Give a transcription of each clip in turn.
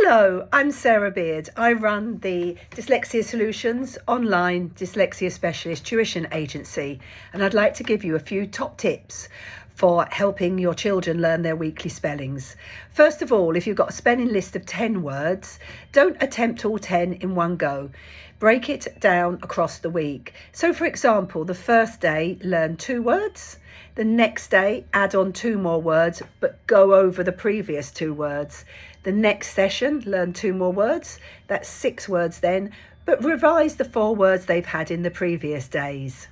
Hello, I'm Sarah Beard. I run the Dyslexia Solutions online dyslexia specialist tuition agency, and I'd like to give you a few top tips for helping your children learn their weekly spellings. First of all, if you've got a spelling list of 10 words, don't attempt all 10 in one go. Break it down across the week. So for example, the first day, learn 2 words. The next day, add on 2 more words, but go over the previous 2 words. The next session, learn 2 more words. That's 6 words then, but revise the 4 words they've had in the previous days.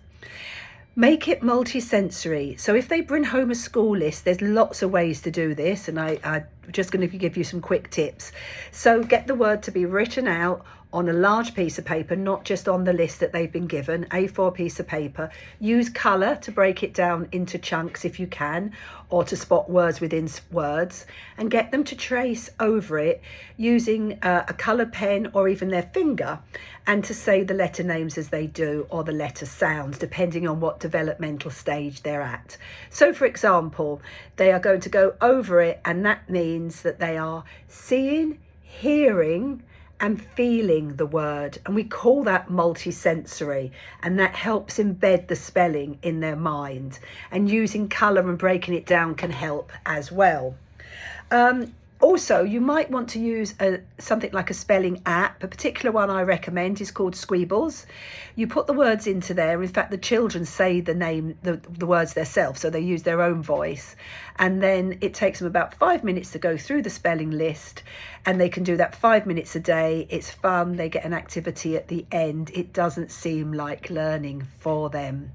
Make it multi-sensory. So if they bring home a school list, there's lots of ways to do this, and I'm just going to give you some quick tips. So get the word to be written out on a large piece of paper, not just on the list that they've been given, A4 piece of paper. Use colour to break it down into chunks if you can, or to spot words within words, and get them to trace over it using a colour pen or even their finger, and to say the letter names as they do, or the letter sounds, depending on what developmental stage they're at. So for example, they are going to go over it, and that means that they are seeing, hearing and feeling the word, and we call that multisensory, and that helps embed the spelling in their mind, and using colour and breaking it down can help as well. Also, you might want to use something like a spelling app. A particular one I recommend is called Squeebles. You put the words into there. In fact, the children say the words themselves, so they use their own voice. And then it takes them about 5 minutes to go through the spelling list, and they can do that 5 minutes a day. It's fun. They get an activity at the end. It doesn't seem like learning for them.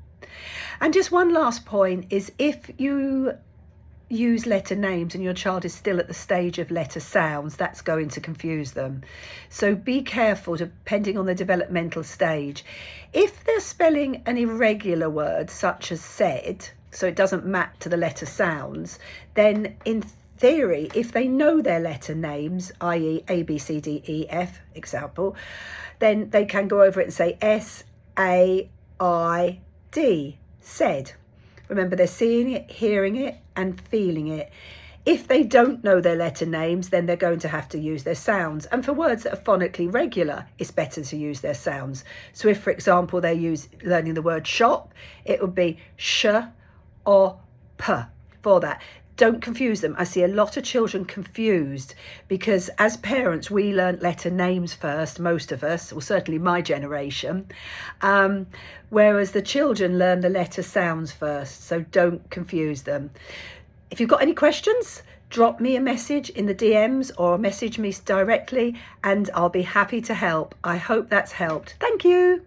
And just one last point is, if you use letter names and your child is still at the stage of letter sounds, that's going to confuse them. So be careful, depending on the developmental stage. If they're spelling an irregular word such as said, so it doesn't map to the letter sounds, then in theory, if they know their letter names, i.e. A, B, C, D, E, F, example, then they can go over it and say S-A-I-D, said. Remember, they're seeing it, hearing it and feeling it. If they don't know their letter names, then they're going to have to use their sounds. And for words that are phonically regular, it's better to use their sounds. So if, for example, they're learning the word shop, it would be sh or p for that. Don't confuse them. I see a lot of children confused because as parents, we learnt letter names first, most of us, or certainly my generation, whereas the children learn the letter sounds first. So don't confuse them. If you've got any questions, drop me a message in the DMs or message me directly, and I'll be happy to help. I hope that's helped. Thank you.